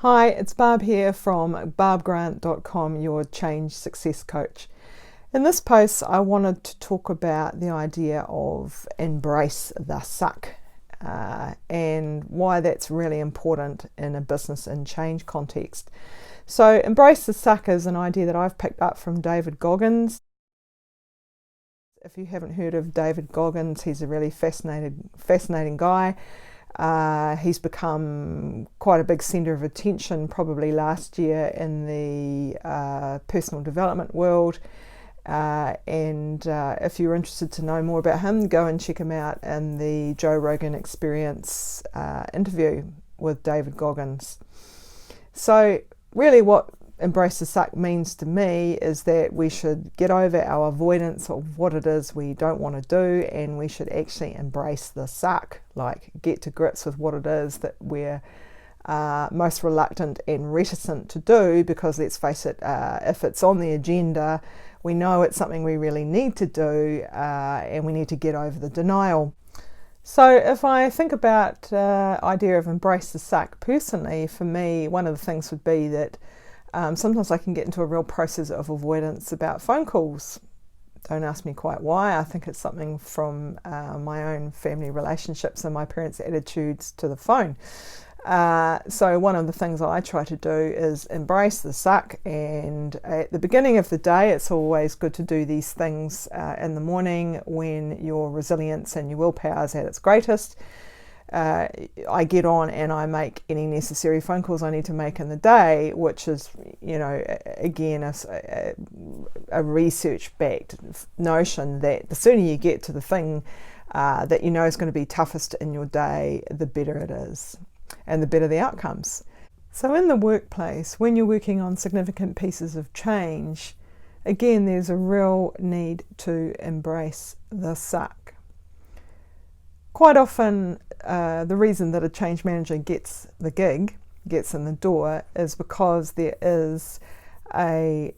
Hi, it's Barb here from barbgrant.com, your change success coach. In this post, I wanted to talk about the idea of embrace the suck and why that's really important in a business and change context. So embrace the suck is an idea that I've picked up from David Goggins. If you haven't heard of David Goggins, he's a really fascinating guy. He's become quite a big centre of attention probably last year in the personal development world. And if you're interested to know more about him, go and check him out in the Joe Rogan Experience interview with David Goggins. So really what embrace the suck means to me is that we should get over our avoidance of what it is we don't want to do, and we should actually embrace the suck, like get to grips with what it is that we're most reluctant and reticent to do, because let's face it, if it's on the agenda, we know it's something we really need to do, and we need to get over the denial. So if I think about the idea of embrace the suck, personally, for me, one of the things would be that sometimes I can get into a real process of avoidance about phone calls. Don't ask me quite why. I think it's something from my own family relationships and my parents' attitudes to the phone. So one of the things I try to do is embrace the suck, and at the beginning of the day it's always good to do these things in the morning when your resilience and your willpower is at its greatest. I get on and I make any necessary phone calls I need to make in the day, which is, again, a research-backed notion that the sooner you get to the thing that you know is going to be toughest in your day, the better it is and the better the outcomes. So in the workplace, when you're working on significant pieces of change, again, there's a real need to embrace the suck. Quite often, the reason that a change manager gets the gig, gets in the door, is because there is a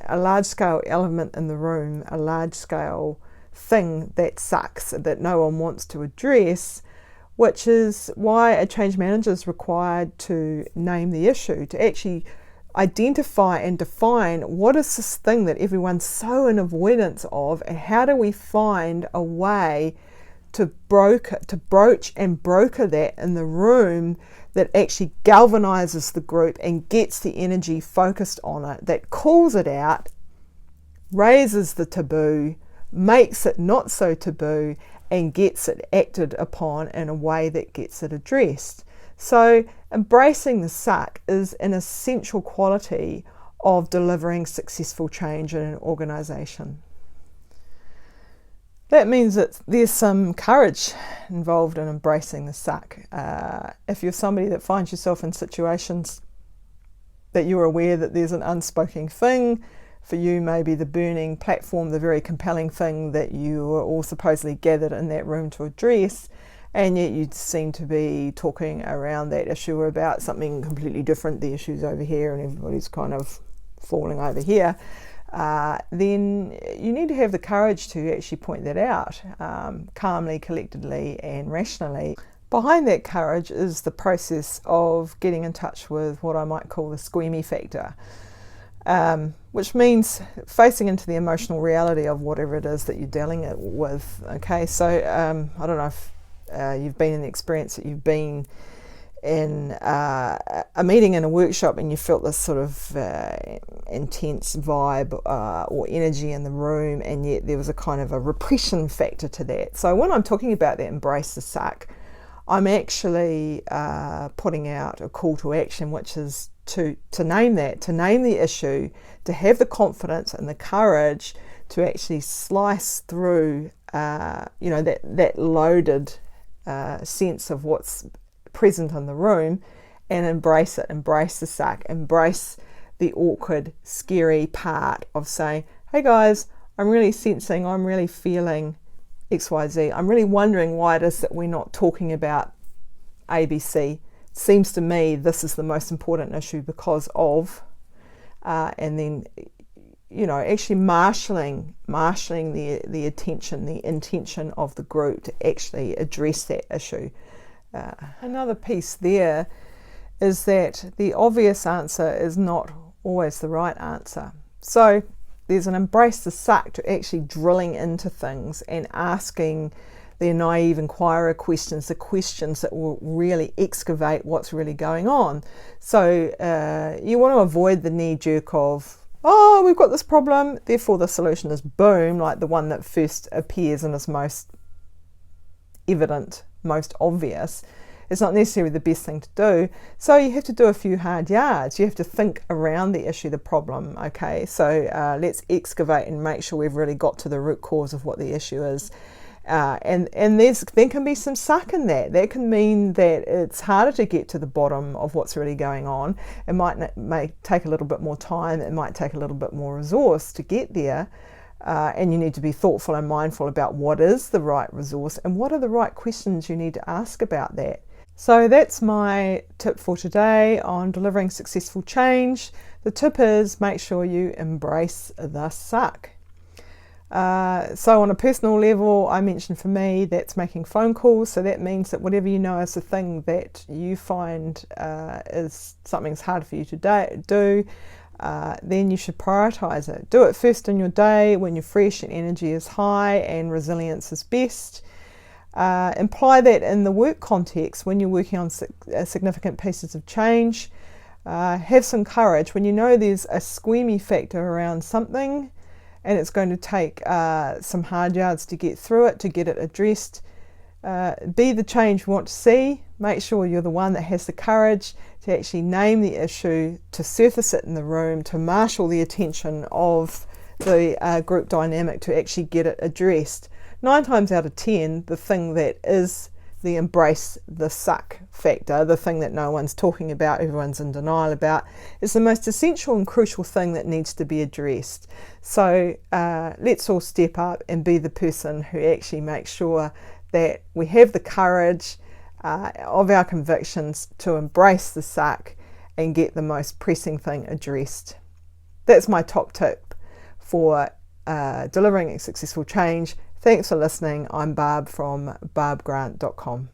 large-scale element in the room, a large-scale thing that sucks, that no one wants to address, which is why a change manager is required to name the issue, to actually identify and define what is this thing that everyone's so in avoidance of, and how do we find a way to broach and broker that in the room that actually galvanizes the group and gets the energy focused on it, that calls it out, raises the taboo, makes it not so taboo, and gets it acted upon in a way that gets it addressed. So embracing the suck is an essential quality of delivering successful change in an organisation. That means that there's some courage involved in embracing the suck. If you're somebody that finds yourself in situations that you're aware that there's an unspoken thing, for you maybe the burning platform, the very compelling thing that you are all supposedly gathered in that room to address, and yet you seem to be talking around that issue about something completely different. The issue's over here and everybody's kind of falling over here. Then you need to have the courage to actually point that out calmly, collectedly and rationally. Behind that courage is the process of getting in touch with what I might call the squeamy factor, which means facing into the emotional reality of whatever it is that you're dealing with. Okay, so I don't know if you've been in the experience that you've been in a meeting, in a workshop, and you felt this sort of intense vibe or energy in the room, and yet there was a kind of a repression factor to that. So when I'm talking about that embrace the suck, I'm actually putting out a call to action, which is to name the issue, to have the confidence and the courage to actually slice through that loaded sense of what's present in the room, and embrace it, embrace the suck, embrace the awkward, scary part of saying, hey guys, I'm really sensing, I'm really feeling XYZ. I'm really wondering why it is that we're not talking about ABC. It seems to me this is the most important issue because of, and then actually marshalling the attention, the intention of the group to actually address that issue. Another piece there is that the obvious answer is not always the right answer. So there's an embrace the suck to actually drilling into things and asking the naive inquirer questions, the questions that will really excavate what's really going on. So you want to avoid the knee jerk of, oh, we've got this problem, therefore the solution is boom, like the one that first appears and is most evident, most obvious. It's not necessarily the best thing to do. So you have to do a few hard yards. You have to think around the issue, the problem. Okay, so let's excavate and make sure we've really got to the root cause of what the issue is. And there can be some suck in that. That can mean that it's harder to get to the bottom of what's really going on. It may take a little bit more time. It might take a little bit more resource to get there. And you need to be thoughtful and mindful about what is the right resource and what are the right questions you need to ask about that. So that's my tip for today on delivering successful change. The tip is make sure you embrace the suck. So on a personal level, I mentioned for me that's making phone calls. So that means that whatever you know is the thing that you find is something's hard for you to do, then you should prioritize it. Do it first in your day when you're fresh and energy is high and resilience is best. Imply that in the work context when you're working on significant pieces of change. Have some courage when you know there's a squeamy factor around something and it's going to take some hard yards to get through it, to get it addressed. Be the change you want to see. Make sure you're the one that has the courage to actually name the issue, to surface it in the room, to marshal the attention of the group dynamic to actually get it addressed. 9 times out of 10, the thing that is the embrace the suck factor, the thing that no one's talking about, everyone's in denial about, is the most essential and crucial thing that needs to be addressed. So let's all step up and be the person who actually makes sure that we have the courage of our convictions to embrace the suck and get the most pressing thing addressed. That's my top tip for delivering a successful change. Thanks for listening. I'm Barb from barbgrant.com.